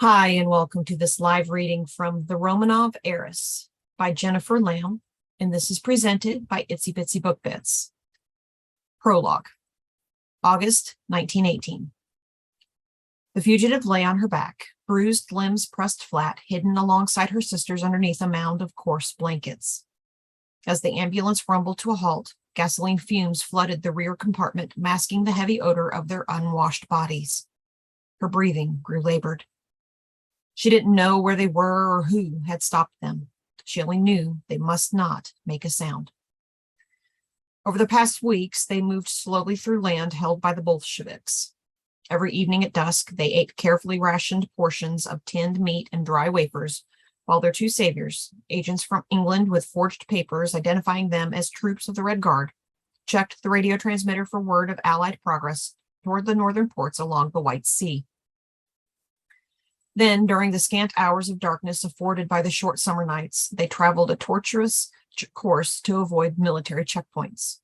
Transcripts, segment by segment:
Hi, and welcome to this live reading from The Romanov Heiress by Jennifer Laam, and this is presented by Itsy Bitsy Book Bits. Prologue, August 1918. The fugitive lay on her back, bruised limbs pressed flat, hidden alongside her sisters underneath a mound of coarse blankets. As the ambulance rumbled to a halt, gasoline fumes flooded the rear compartment, masking the heavy odor of their unwashed bodies. Her breathing grew labored. She didn't know where they were or who had stopped them. She only knew they must not make a sound. Over the past weeks, they moved slowly through land held by the Bolsheviks. Every evening at dusk, they ate carefully rationed portions of tinned meat and dry wafers, while their two saviors, agents from England with forged papers identifying them as troops of the Red Guard, checked the radio transmitter for word of Allied progress toward the northern ports along the White Sea. Then, during the scant hours of darkness afforded by the short summer nights, they traveled a tortuous course to avoid military checkpoints.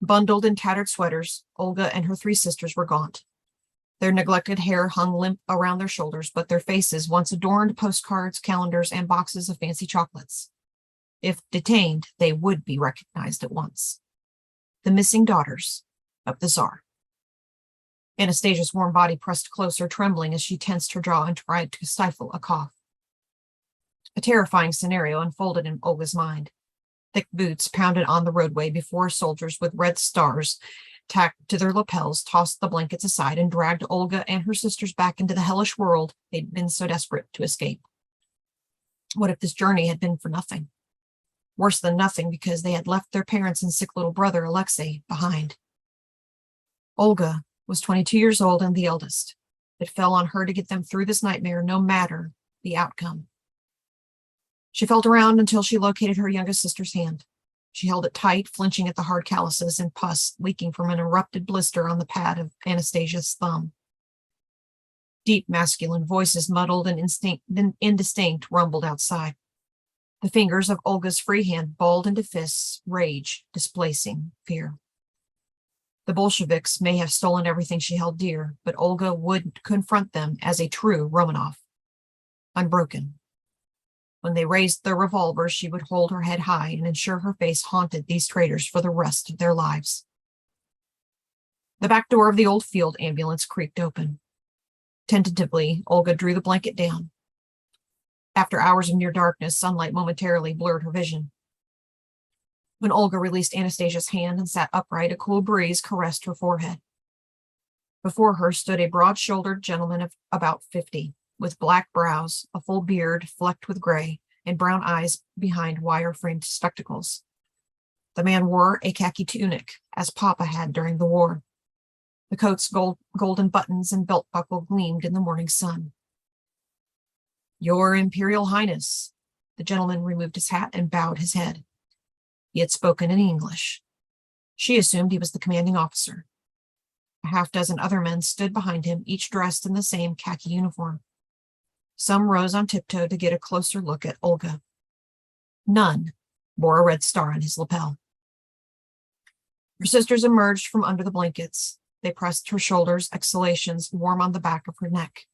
Bundled in tattered sweaters, Olga and her three sisters were gaunt. Their neglected hair hung limp around their shoulders, but their faces once adorned postcards, calendars, and boxes of fancy chocolates. If detained, they would be recognized at once. The missing daughters of the Tsar. Anastasia's warm body pressed closer, trembling as she tensed her jaw and tried to stifle a cough. A terrifying scenario unfolded in Olga's mind. Thick boots pounded on the roadway before soldiers with red stars tacked to their lapels tossed the blankets aside and dragged Olga and her sisters back into the hellish world they'd been so desperate to escape. What if this journey had been for nothing? Worse than nothing, because they had left their parents and sick little brother, Alexei, behind. Olga was 22 years old and the eldest. It fell on her to get them through this nightmare, no matter the outcome. She felt around until she located her youngest sister's hand. She held it tight, flinching at the hard calluses and pus leaking from an erupted blister on the pad of Anastasia's thumb. Deep masculine voices, muddled and indistinct, rumbled outside. The fingers of Olga's free hand balled into fists, rage displacing fear. The Bolsheviks may have stolen everything she held dear, but Olga would confront them as a true Romanov, unbroken. When they raised their revolvers, she would hold her head high and ensure her face haunted these traitors for the rest of their lives. The back door of the old field ambulance creaked open. Tentatively, Olga drew the blanket down. After hours of near darkness, sunlight momentarily blurred her vision. When Olga released Anastasia's hand and sat upright, a cool breeze caressed her forehead. Before her stood a broad-shouldered gentleman of about 50, with black brows, a full beard flecked with gray, and brown eyes behind wire-framed spectacles. The man wore a khaki tunic, as Papa had during the war. The coat's golden buttons and belt buckle gleamed in the morning sun. "Your Imperial Highness." The gentleman removed his hat and bowed his head. He had spoken in English. She assumed he was the commanding officer. A half-dozen other men stood behind him, each dressed in the same khaki uniform. Some rose on tiptoe to get a closer look at Olga. None bore a red star on his lapel. Her sisters emerged from under the blankets. They pressed her shoulders, exhalations warm on the back of her neck.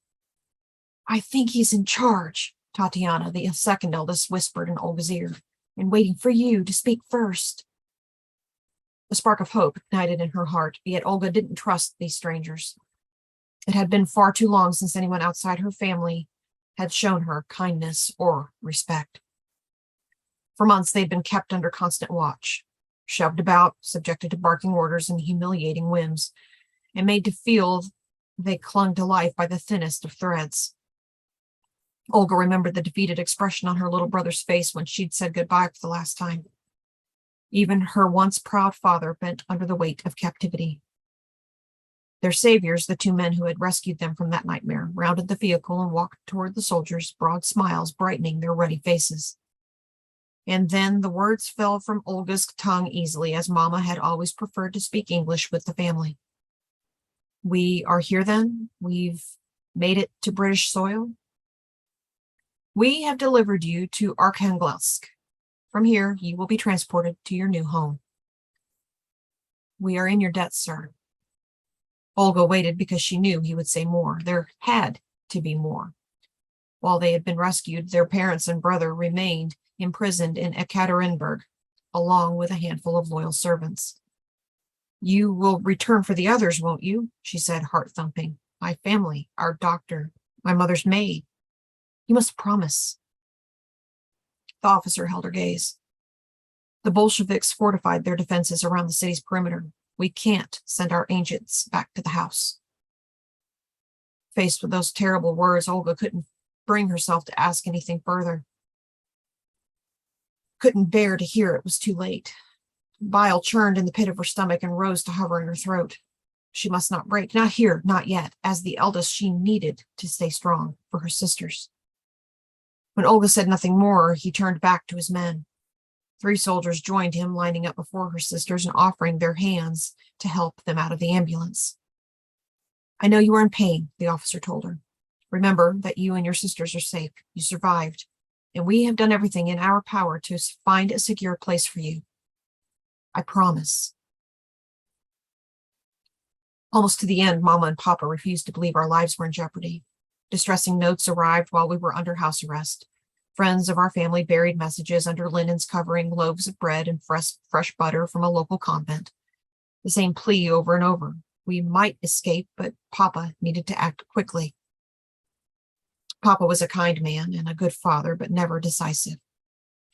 "I think he's in charge," Tatiana, the second eldest, whispered in Olga's ear, "and waiting for you to speak first." A spark of hope ignited in her heart, yet Olga didn't trust these strangers. It had been far too long since anyone outside her family had shown her kindness or respect. For months, they'd been kept under constant watch, shoved about, subjected to barking orders and humiliating whims, and made to feel they clung to life by the thinnest of threads. Olga remembered the defeated expression on her little brother's face when she'd said goodbye for the last time. Even her once proud father bent under the weight of captivity. Their saviors, the two men who had rescued them from that nightmare, rounded the vehicle and walked toward the soldiers, broad smiles brightening their ruddy faces. And then the words fell from Olga's tongue easily, as Mama had always preferred to speak English with the family. "We are here then? We've made it to British soil? We have delivered you to Arkhangelsk. From here, you will be transported to your new home." "We are in your debt, sir." Olga waited because she knew he would say more. There had to be more. While they had been rescued, their parents and brother remained imprisoned in Ekaterinburg, along with a handful of loyal servants. "You will return for the others, won't you?" she said, heart-thumping. "My family, our doctor, my mother's maid. You must promise." The officer held her gaze. "The Bolsheviks fortified their defenses around the city's perimeter. We can't send our agents back to the house." Faced with those terrible words, Olga couldn't bring herself to ask anything further. Couldn't bear to hear it was too late. Bile churned in the pit of her stomach and rose to hover in her throat. She must not break, not here, not yet. As the eldest, she needed to stay strong for her sisters. When Olga said nothing more, he turned back to his men. 3 soldiers joined him, lining up before her sisters and offering their hands to help them out of the ambulance. "I know you are in pain," the officer told her. "Remember that you and your sisters are safe. You survived, and we have done everything in our power to find a secure place for you. I promise." Almost to the end, Mama and Papa refused to believe our lives were in jeopardy. Distressing notes arrived while we were under house arrest. Friends of our family buried messages under linens covering loaves of bread and fresh butter from a local convent. The same plea over and over. We might escape, but Papa needed to act quickly. Papa was a kind man and a good father, but never decisive.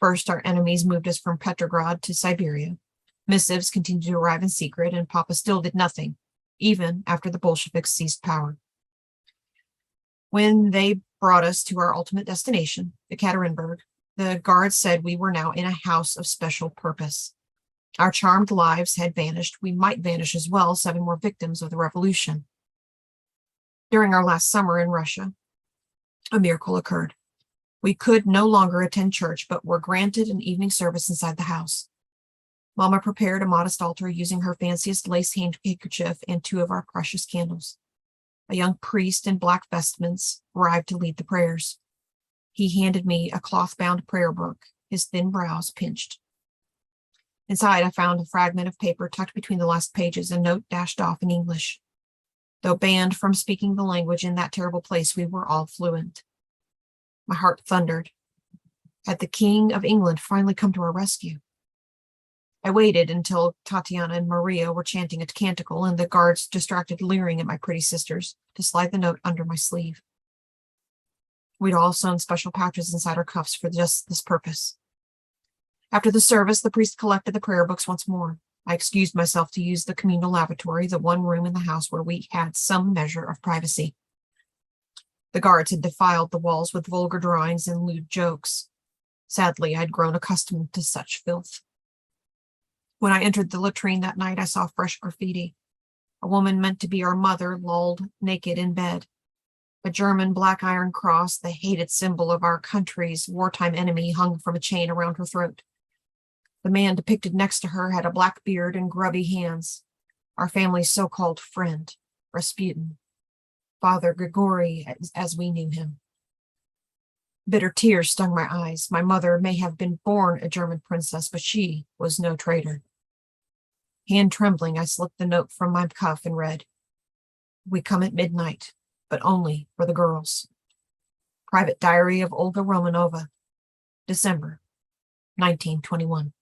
First, our enemies moved us from Petrograd to Siberia. Missives continued to arrive in secret, and Papa still did nothing, even after the Bolsheviks seized power. When they brought us to our ultimate destination, Ekaterinburg, the guards said we were now in a house of special purpose. Our charmed lives had vanished. We might vanish as well, 7 more victims of the revolution. During our last summer in Russia, a miracle occurred. We could no longer attend church, but were granted an evening service inside the house. Mama prepared a modest altar using her fanciest lace handkerchief and 2 of our precious candles. A young priest in black vestments arrived to lead the prayers. He handed me a cloth-bound prayer book, his thin brows pinched. Inside, I found a fragment of paper tucked between the last pages, a note dashed off in English. Though banned from speaking the language in that terrible place, we were all fluent. My heart thundered. Had the King of England finally come to our rescue? I waited until Tatiana and Maria were chanting a canticle and the guards distracted leering at my pretty sisters to slide the note under my sleeve. We'd all sewn special pouches inside our cuffs for just this purpose. After the service, the priest collected the prayer books once more. I excused myself to use the communal lavatory, the one room in the house where we had some measure of privacy. The guards had defiled the walls with vulgar drawings and lewd jokes. Sadly, I'd grown accustomed to such filth. When I entered the latrine that night, I saw fresh graffiti. A woman meant to be our mother lolled naked in bed. A German black iron cross, the hated symbol of our country's wartime enemy, hung from a chain around her throat. The man depicted next to her had a black beard and grubby hands. Our family's so-called friend, Rasputin. Father Grigori, as we knew him. Bitter tears stung my eyes. My mother may have been born a German princess, but she was no traitor. Hand trembling, I slipped the note from my cuff and read, "We come at midnight, but only for the girls. Private Diary of Olga Romanova, December 1921.